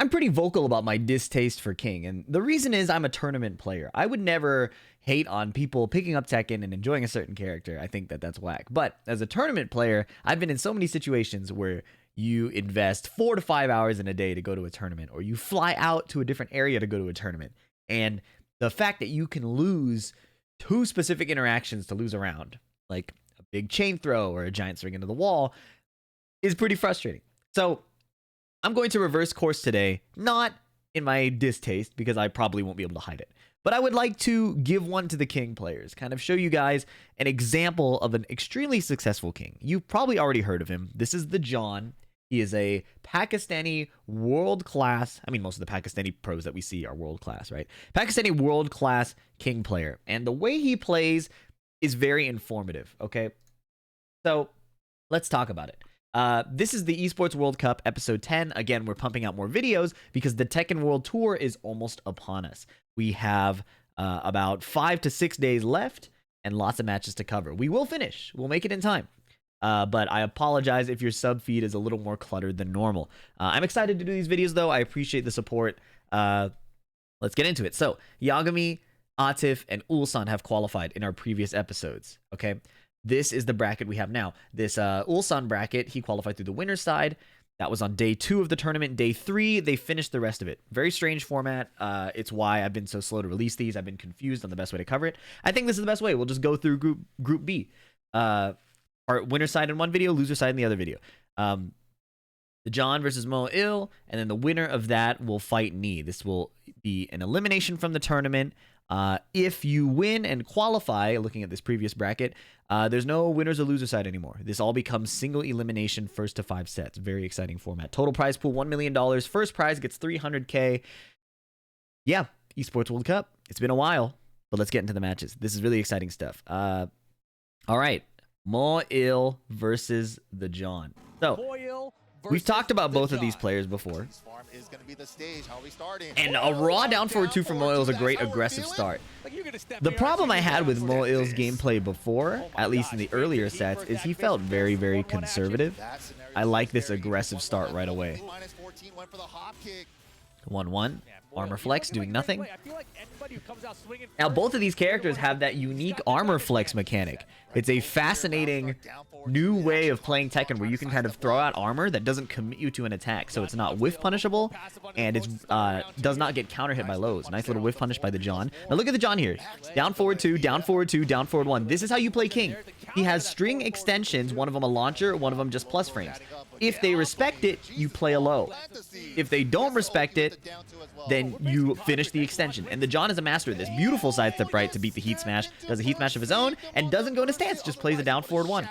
I'm pretty vocal about my distaste for King, and the reason is I'm a tournament player. I would never hate on people picking up Tekken and enjoying a certain character. I think that that's whack. But as a tournament player, I've been in so many situations where you invest 4 to 5 hours in a day to go to a tournament, or you fly out to a different area to go to a tournament. And the fact that you can lose 2 specific interactions to lose a round, like a big chain throw or a giant swing into the wall, is pretty frustrating. So I'm going to reverse course today, not in my distaste, because I probably won't be able to hide it. But I would like to give one to the King players, kind of show you guys an example of an extremely successful King. You've probably already heard of him. This is the John. He is a Pakistani world-class, I mean, most of the Pakistani pros that we see are world-class, right? Pakistani world-class King player. And the way he plays is very informative, okay? So let's talk about it. This is the Esports World Cup episode 10. Again, we're pumping out more videos because the Tekken World Tour is almost upon us. We have about 5 to 6 days left and lots of matches to cover. We will finish. We'll make it in time. But I apologize if your sub feed is a little more cluttered than normal. I'm excited to do these videos, though. I appreciate the support. Let's get into it. So, Yagami, Atif, and Ulsan have qualified in our previous episodes, okay? This is the bracket we have now. This Ulsan bracket, he qualified through the winner's side. That was on day 2 of the tournament. Day 3, they finished the rest of it. Very strange format. It's why I've been so slow to release these. I've been confused on the best way to cover it. I think this is the best way. We'll just go through Group B. Our winner side in one video, loser side in the other video. The John versus Mo Il, and then the winner of that will fight Ni. This will be an elimination from the tournament. If you win and qualify, looking at this previous bracket, there's no winners or loser side anymore. This all becomes single elimination, first to 5 sets. Very exciting format. Total prize pool, $1 million. First prize gets $300K. Yeah, Esports World Cup. It's been a while, but let's get into the matches. This is really exciting stuff. All right, Mo Il versus the John. So we've talked about both of these players before. And a raw down forward 2 from Mo Il is a great aggressive start. The problem I had with Mo Il's gameplay before, at least in the earlier sets, is he felt very, very conservative. I like this aggressive start right away. 1-1. Armor flex doing nothing. Now both of these characters have that unique armor flex mechanic. It's a fascinating new way of playing Tekken where you can kind of throw out armor that doesn't commit you to an attack, so it's not whiff punishable, and it does not get counter hit by lows. Nice little whiff punish by the John. Now look at the John here. Down forward 2, down forward 2, down forward 1. This is how you play King. He has string extensions, one of them a launcher, one of them just plus frames. If they respect it, you play a low. If they don't respect it, then you finish the extension. And the John is a master of this. Beautiful sidestep right to beat the heat smash. Does a heat smash of his own and doesn't go into stance. Just plays a down forward 1.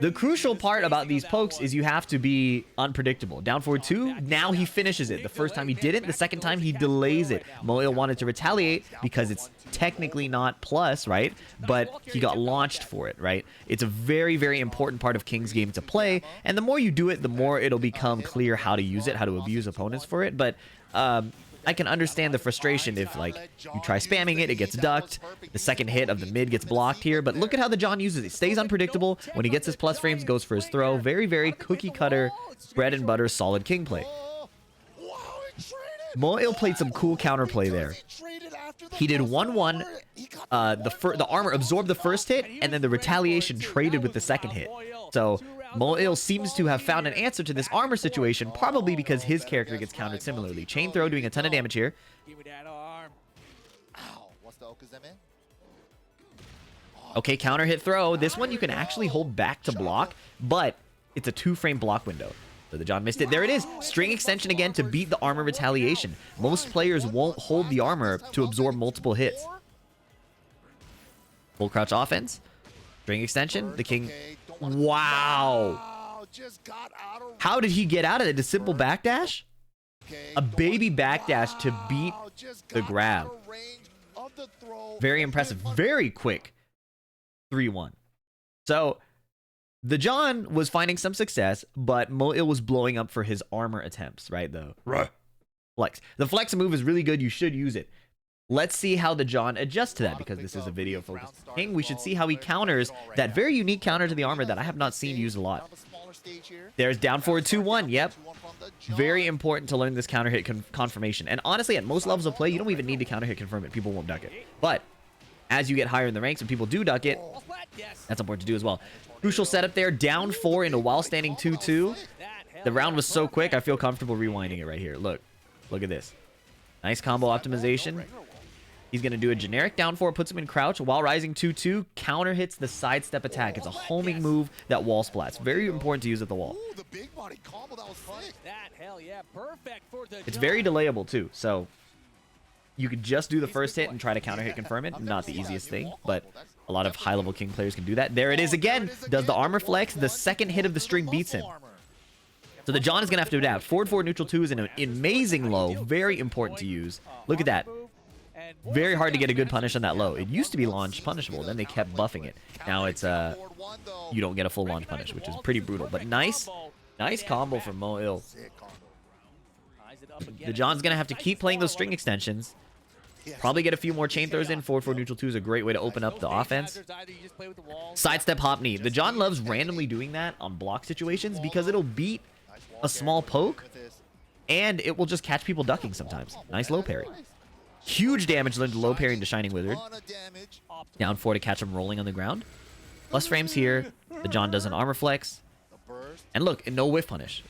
The crucial part about these pokes is you have to be unpredictable. Down forward 2, now he finishes it. The first time he didn't, the second time he delays it. Mo Il wanted to retaliate because it's technically not plus, right? But he got launched for it, right? It's a very, very important part of King's game to play, and the more you do it, the more it'll become clear how to use it, how to abuse opponents for it. But I can understand the frustration if, like, you try spamming it, it gets ducked. The second hit of the mid gets blocked here. But look at how the John uses it. Stays unpredictable. When he gets his plus frames, goes for his throw. Very, very cookie cutter, bread and butter, solid King play. Mo Il played some cool counterplay there. He did 1-1. The armor absorbed the first hit, and then the retaliation traded with the second hit. So Mo Il seems to have found an answer to this armor situation, probably because his character gets countered similarly. Chain throw doing a ton of damage here. Okay, counter hit throw. This one you can actually hold back to block, but it's a 2-frame block window. So the John missed it. There it is. String extension again to beat the armor retaliation. Most players won't hold the armor to absorb multiple hits. Full crouch offense. String extension. The King. Wow. How did he get out of it? A simple backdash? A baby backdash to beat the grab. Very impressive. Very quick. 3-1. So the John was finding some success, but Mo Il was blowing up for his armor attempts, right? The flex. The flex move is really good. You should use it. Let's see how the John adjusts to that, because this is a video focused on King. We should see how he counters that very unique counter to the armor that I have not seen used a lot. There's down forward 2-1. Yep. Very important to learn this counter hit confirmation. And honestly, at most levels of play, you don't even need to counter hit confirm it. People won't duck it. But as you get higher in the ranks and people do duck it, that's important to do as well. Crucial setup there. Down 4 into while standing 2-2. The round was so quick, I feel comfortable rewinding it right here. Look at this. Nice combo optimization. He's going to do a generic down 4, puts him in crouch while rising 2-2. Counter hits the sidestep attack. It's a homing move that wall splats. Very important to use at the wall. It's very delayable too. So you could just do the first hit and try to counter hit confirm it. Not the easiest thing, but a lot of high level king players can do that. There it is again. Does the armor flex. The second hit of the string beats him. So the John is going to have to adapt. Forward 4 neutral 2 is an amazing low. Very important to use. Look at that. Very hard to get a good punish on that low. It used to be launch punishable. Then they kept buffing it. Now it's you don't get a full launch punish, which is pretty brutal. But nice combo from Mo-Il. The John's going to have to keep playing those string extensions. Probably get a few more chain throws in. Forward 4 neutral 2 is a great way to open up the offense. Sidestep hop knee. The John loves randomly doing that on block situations because it'll beat a small poke and it will just catch people ducking sometimes. Nice low parry. Huge damage learned to low parry into Shining Wizard. Down 4 to catch him rolling on the ground. Plus frames here. The John does an armor flex. And look, no whiff punish.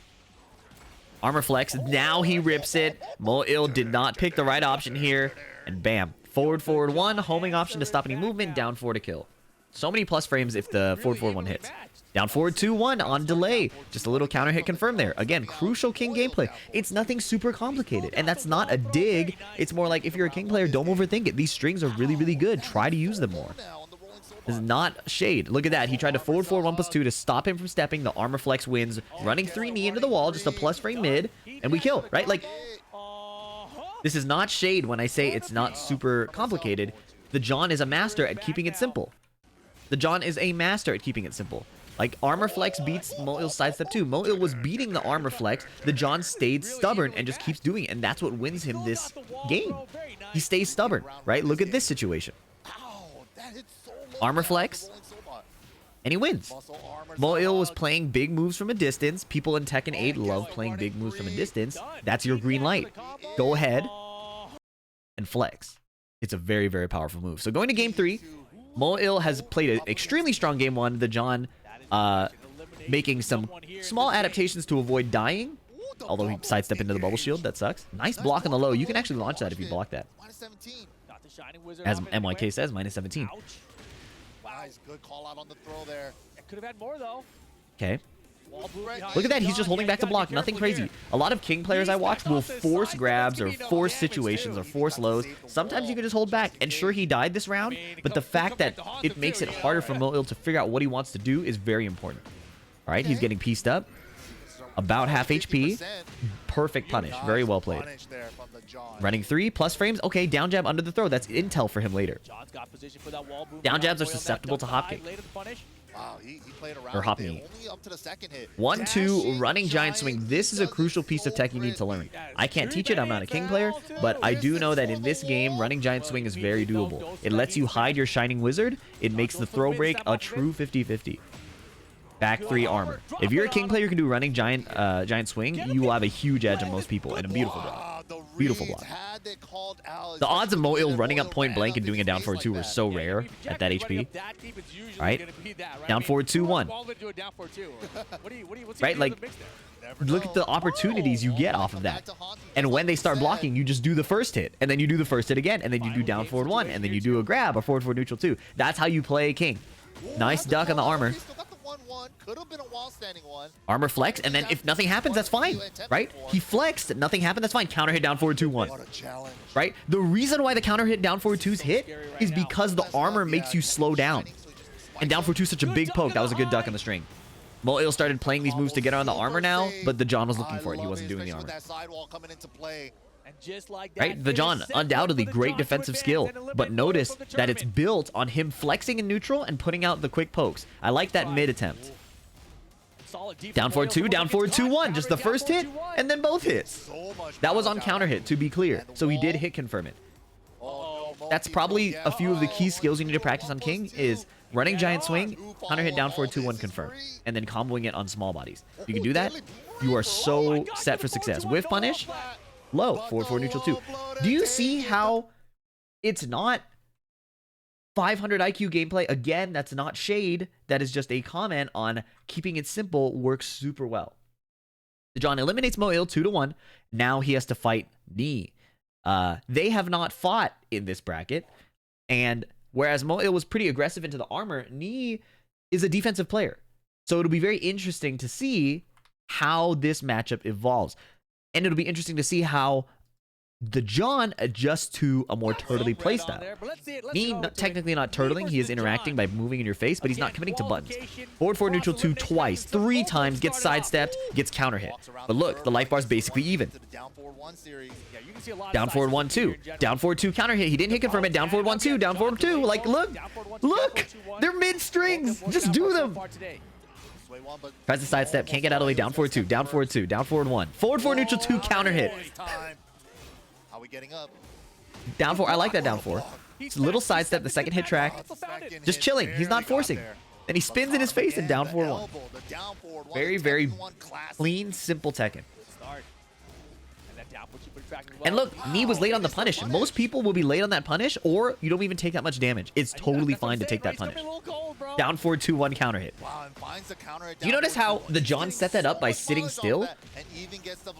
Armor flex. Now he rips it. Mo-Il did not pick the right option here. And bam. Forward 1. Homing option to stop any movement. Down 4 to kill. So many plus frames if the forward 1 hits. Down forward 2-1 on delay. Just a little counter hit confirmed there. Again, crucial king gameplay. It's nothing super complicated. And that's not a dig. It's more like if you're a king player, don't overthink it. These strings are really, really good. Try to use them more. This is not shade. Look at that. He tried to forward 1+2 to stop him from stepping. The armor flex wins. Running 3 knee into the wall. Just a plus frame mid. And we kill, right? Like, this is not shade when I say it's not super complicated. The John is a master at keeping it simple. The John is a master at keeping it simple. Like, armor flex beats Mo-Il's sidestep too. Mo-Il was beating the armor flex. The John stayed stubborn and just keeps doing it. And that's what wins him this game. He stays stubborn, right? Look at this situation. Armor flex. And he wins. Mo-Il was playing big moves from a distance. People in Tekken 8 love playing big moves from a distance. That's your green light. Go ahead and flex. It's a very, very powerful move. So going to game 3, Mo-Il has played an extremely strong game 1. The John making some small adaptations to avoid dying. Although he sidestepped into the bubble shield. That sucks. Nice block on the low. You can actually launch that if you block that. As MYK says, -17. Good call out on the throw there. It could have had more though. Okay. Look at that. He's just holding back to block. Nothing crazy. A lot of king players I watch will force grabs or force situations or force lows. Sometimes you can just hold back. And sure, he died this round, but the fact that it makes it harder for Mo-Il to figure out what he wants to do is very important. All right, he's getting pieced up. About half HP. Perfect punish. Very well played. Running 3 plus frames. Okay, down jab under the throw. That's intel for him later. Down jabs are susceptible to hop kick. Wow, he played around or hop knee. only up to the second hit. 1-2 running giant swing. This is a crucial piece of tech you need to learn. I can't teach it. I'm not a king player, but I do know that in this game, running giant swing is very doable. It lets you hide your Shining Wizard. It makes the throw break a true 50-50. Back 3 armor. If you're a king player who can do running giant swing, you will have a huge edge on most people and a beautiful block. Beautiful block. The odds of Mo-Il running up point blank and doing a down forward 2 were so rare at that HP. Right? Down forward 2-1. Right? Like, look at the opportunities you get off of that. And when they start blocking, you just do the first hit. And then you do the first hit again. And then you do down forward 1. And then you do a grab or forward neutral 2. That's how you play king. Nice duck on the armor. Could have been a wall standing one. Armor flex, and then if nothing happens, that's fine, right? He flexed, nothing happened, that's fine. Counter hit down forward 2-1. What a challenge. Right? The reason why the counter hit down forward 2's hit is because the armor makes you slow down. And down forward 2 is such a big poke. That was a good duck on the string. Mo-Il started playing these moves to get on the armor now, but the John was looking for it. He wasn't doing the armor. Right? The John, undoubtedly great defensive skill, but notice that it's built on him flexing in neutral and putting out the quick pokes. I like that mid attempt. Down forward 2, down forward 2-1. Just the first hit, and then both hits. That was on counter hit, to be clear. So he did hit confirm it. That's probably a few of the key skills you need to practice on king is running giant swing, counter hit down forward 2-1 confirm, and then comboing it on small bodies. If you can do that, you are so set for success. Whiff punish, low, forward 4 neutral 2. Do you see how it's not 500 IQ gameplay? Again, that's not shade. That is just a comment on keeping it simple works super well. The John eliminates Mo'il 2-1. Now he has to fight Knee. They have not fought in this bracket. And whereas Mo'il was pretty aggressive into the armor, Knee is a defensive player. So it'll be very interesting to see how this matchup evolves. And it'll be interesting to see how the John adjusts to a more turtly playstyle. Knee, technically not turtling. He is interacting by moving in your face, but he's not committing to buttons. Forward 4 neutral 2 twice, 3 times, gets sidestepped, gets counter hit. But look, the life bar is basically even. Down forward 1-2. Down forward 2 counter hit. He didn't hit confirm it. Down forward 1-2. Down forward 2. Like, look. They're mid strings. Just do them. Tries to sidestep. Can't get out of the way. Down forward 2. Down forward 2. Down forward 1. Forward 4 neutral 2 counter hit. How we getting up? Down 4. I like that down 4. It's a little sidestep. The second hit track. Just chilling. He's not forcing. Then he spins in his face and down 4-1. Very, very clean, simple Tekken. And look, Knee was late on the punish. And most people will be late on that punish, or you don't even take that much damage. It's totally fine to take that punish. Down forward 2-1 counter hit. You notice how the John set that up by sitting still?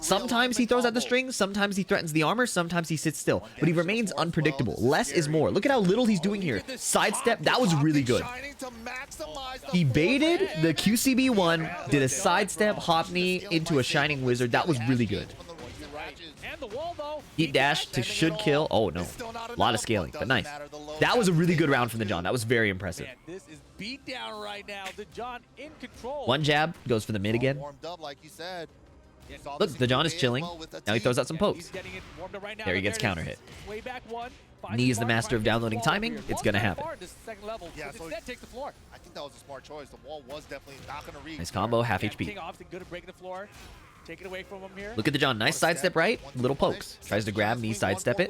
Sometimes he throws out the strings, sometimes he threatens the armor, sometimes he sits still. But he remains unpredictable. Less is more. Look at how little he's doing here. Sidestep, that was really good. He baited the QCB1, did a sidestep hop knee into a Shining Wizard. That was really good. Heat dash to should kill. Oh, no. A lot of scaling, but nice. That was a really good round from the John. That was very impressive. This is beat down right now. The John in control. One jab, goes for the mid again. Look, the John is chilling. Now he throws out some pokes. There he gets counter hit. Knee is the master of downloading timing. It's going to happen. I think that was a smart choice. The wall was definitely not going to reach. Nice combo, half HP. Take it away from him here. Look at the John. Nice sidestep right. Little pokes. Tries to grab Knee, sidestep it.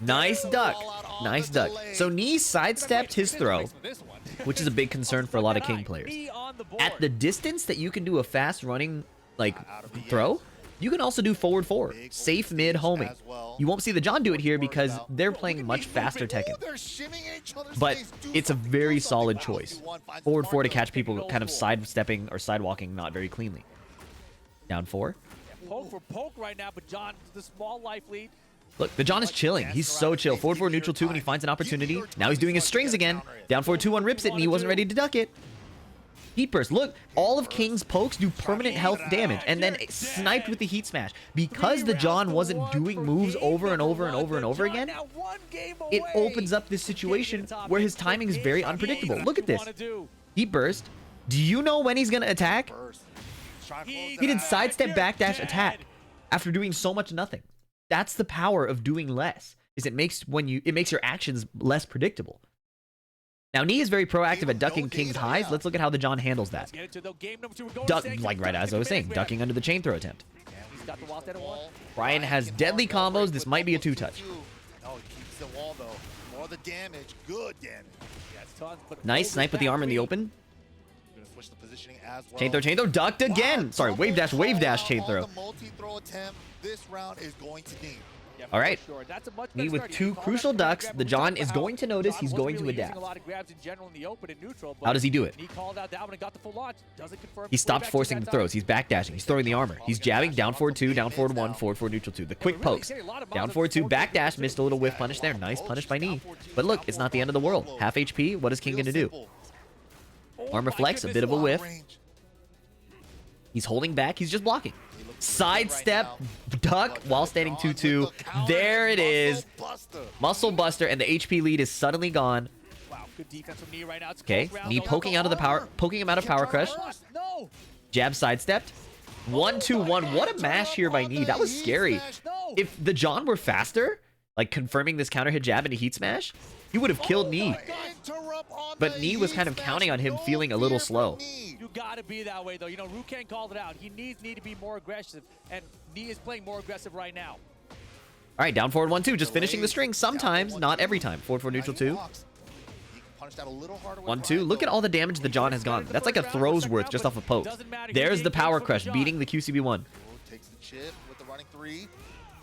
Nice duck. Nice duck. So Knee sidestepped his throw, which is a big concern for a lot of King players. At the distance that you can do a fast running like throw, you can also do forward 4. Safe mid homing. You won't see the John do it here because they're playing much faster Tekken. But it's a very solid choice. Forward 4 to catch people kind of sidestepping or sidewalking not very cleanly. Down 4. Poke for poke right now, but John, the small life lead. Look, the John is chilling. He's so chill. Forward 4 neutral 2 when he finds an opportunity. Now he's doing his strings again. Down forward 2-1 rips it, and he wasn't ready to duck it. Heat burst. Look, all of King's pokes do permanent health damage, and then sniped with the heat smash. Because the John wasn't doing moves over and over and over and over again, it opens up this situation where his timing is very unpredictable. Look at this. Heat burst. Do you know when he's going to attack? He did sidestep backdash attack after doing so much nothing. That's the power of doing less. Is it makes your actions less predictable. Now Knee is very proactive at ducking King's highs. Let's look at how the John handles that. Duck, like right as I was saying, ducking under the chain throw attempt. Brian has deadly combos. This might be a 2-touch. Nice snipe with the armor in the open. Chain throw, ducked again. Sorry, wave dash, chain throw. All right. Knee with 2 crucial ducks. The John is going to notice. He's going to adapt. How does he do it? He stopped forcing the throws. He's backdashing. He's throwing the armor. He's jabbing. Down forward 2, down forward 1, forward 4 neutral 2. The quick pokes. Down forward 2, backdash. Missed a little whiff punish there. Nice punish by Knee. But look, it's not the end of the world. Half HP. What is King going to do? Armor flex, a bit of a whiff. He's holding back. He's just blocking. Sidestep, duck, while standing 2-2. There it is. Muscle Buster, and the HP lead is suddenly gone. Okay, Knee poking him out of Power Crush. Jab sidestepped. 1-2-1. What a mash here by Knee. That was scary. If the John were faster, like confirming this counter hit jab into heat smash, he would have killed Knee. But Knee was kind of counting on him feeling a little slow. You gotta be that way though. You know, Ruken called it out. He needs Knee to be more aggressive, and Knee is playing more aggressive right now. All right, down forward 1-2, just finishing the string sometimes, not every time. Forward 4 neutral 2. punished out a little harder with 1-2. Brian, Look at though. all the damage the John has gone. That's like a throw's worth just off a poke. There's the power crush beating the QCB1. Takes the chip with the running 3.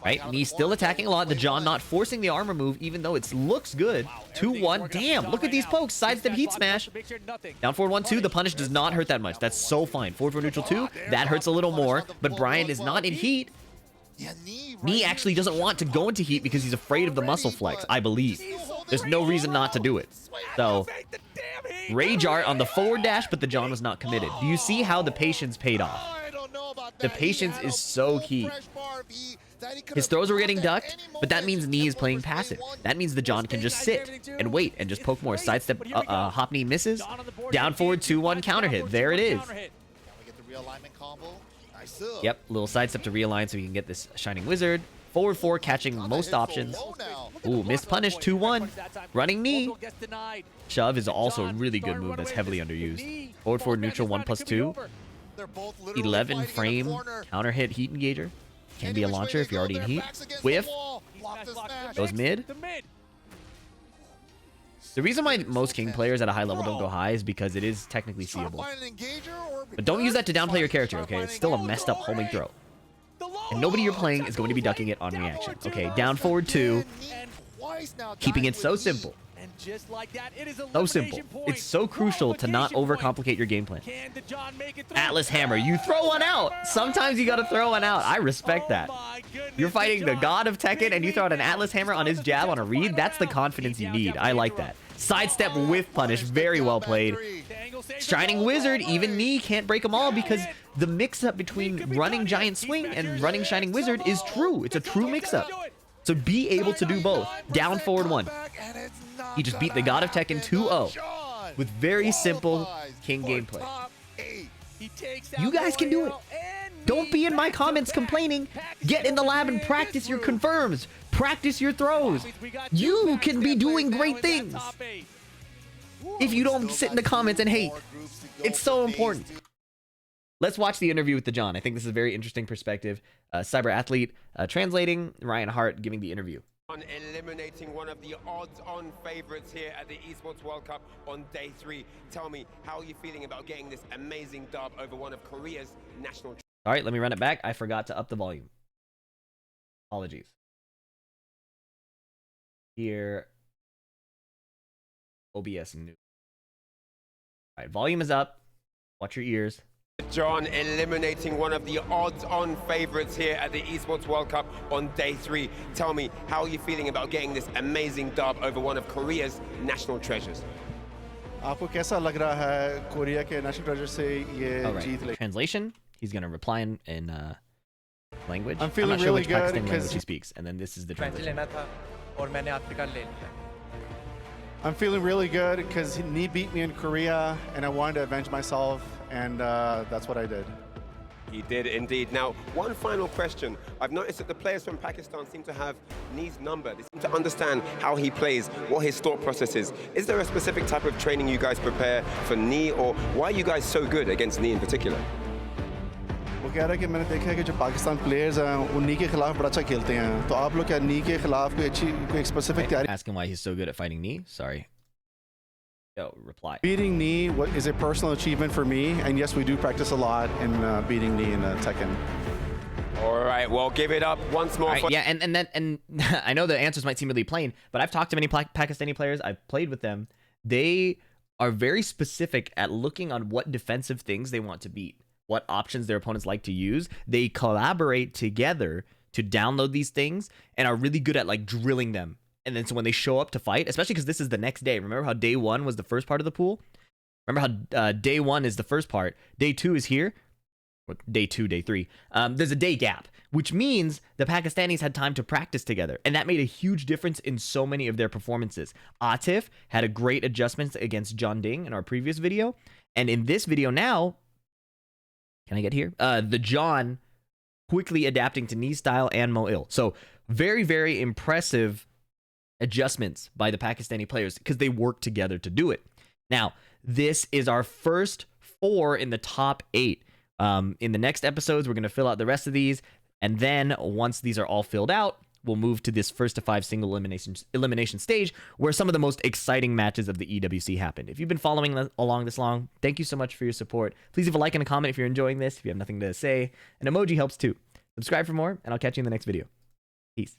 Right, and he's still attacking a lot. The John not forcing the armor move, even though it looks good. 2-1. Damn, look at these pokes. Sidestep heat smash. Down forward 1-2. The punish does not hurt that much. That's so fine. Forward for neutral 2. That hurts a little more, but Brian is not in heat. Yeah, Knee actually doesn't want to go into heat because he's afraid of the muscle flex, I believe. There's no reason not to do it. So, Rage Art on the forward dash, but the John was not committed. Do you see how the patience paid off? The patience is so key. His throws were getting ducked, but that means Knee is playing passive. That means the John can just sit and wait and just poke more. Sidestep, hop knee misses. Down forward 2-1 counter hit. There it is. Yep, little sidestep to realign so he can get this Shining Wizard. Forward 4 catching most options. Ooh, missed punish 2-1. Running knee. Shove is also a really good move that's heavily underused. Forward 4 neutral 1+2. 11 frame counter hit heat engager. Can be a launcher if you're already in heat. Whiff. Goes mid. The reason why most King players at a high level don't go high is because it is technically seeable. But don't use that to downplay your character, okay? It's still a messed up homing throw. And nobody you're playing is going to be ducking it on reaction. Okay, down forward 2. Keeping it so simple. So simple. It's so crucial to not overcomplicate your game plan. Atlas Hammer. You throw one out. Sometimes you got to throw one out. I respect that. You're fighting the god of Tekken and you throw out an Atlas Hammer on his jab on a read. That's the confidence you need. I like that. Sidestep with punish. Very well played. Shining Wizard. Even Knee can't break them all because the mix-up between running Giant Swing and running Shining Wizard is true. It's a true mix-up. So be able to do both. Down forward 1. He just beat the god of Tekken 2-0 with very simple King gameplay. You guys can do it. Don't be in my comments complaining. Get in the lab and practice your confirms. Practice your throws. You can be doing great things. If you don't sit in the comments and hate, it's so important. Let's watch the interview with the John. I think this is a very interesting perspective. Cyber Athlete translating, Ryan Hart giving the interview. On eliminating one of the odds-on favorites here at the Esports World Cup on day 3. Tell me, how are you feeling about getting this amazing dub over one of Korea's national... All right, let me run it back. I forgot to up the volume. Apologies. Here. OBS new. All right, volume is up. Watch your ears. John eliminating one of the odds-on favorites here at the Esports World Cup on day 3. Tell me, how are you feeling about getting this amazing dub over one of Korea's national treasures? आपको कैसा लग रहा है Korea के national treasure से ये जीत ले? Translation. He's gonna reply in language. I'm feeling not sure really which good Pakistani language because he speaks, and then this is the translation. I'm feeling really good because Knee beat me in Korea, and I wanted to avenge myself, and that's what I did. He did indeed. Now, one final question. I've noticed that the players from Pakistan seem to have Knee's number. They seem to understand how he plays, what his thought process is. Is there a specific type of training you guys prepare for Knee, or why are you guys so good against Knee in particular? वो कह रहा है कि मैंने देखा है कि जो पाकिस्तान प्लेयर्स हैं वो नी के खिलाफ बड़ा अच्छा खेलते हैं तो आप लोग क्या नी के खिलाफ कोई स्पेसिफिक तैयारी Asking why he's so good at fighting Knee. Sorry. Yo, reply. Beating Knee is a personal achievement for me, and yes, we do practice a lot in beating Knee in Tekken. All right, well, give it up once more. Right, yeah, and I know the answers might seem really plain, but I've talked to many Pakistani players. I've played with them. They are very specific at looking on what defensive things they want to beat, what options their opponents like to use. They collaborate together to download these things and are really good at like drilling them. And then so when they show up to fight, especially because this is the next day. Remember how day 1 was the first part of the pool? Remember how day 1 is the first part. Day 2 is here. Or day 2, day 3. There's a day gap, which means the Pakistanis had time to practice together. And that made a huge difference in so many of their performances. Atif had a great adjustment against John Ding in our previous video. And in this video now, can I get here? The John quickly adapting to Knee style and Mo'il. So very, very impressive adjustments by the Pakistani players because they work together to do it. Now, this is our first 4 in the top 8. In the next episodes, we're going to fill out the rest of these. And then once these are all filled out, we'll move to this first to 5 single elimination stage where some of the most exciting matches of the EWC happened. If you've been following along this long, thank you so much for your support. Please leave a like and a comment if you're enjoying this. If you have nothing to say, an emoji helps too. Subscribe for more, and I'll catch you in the next video. Peace.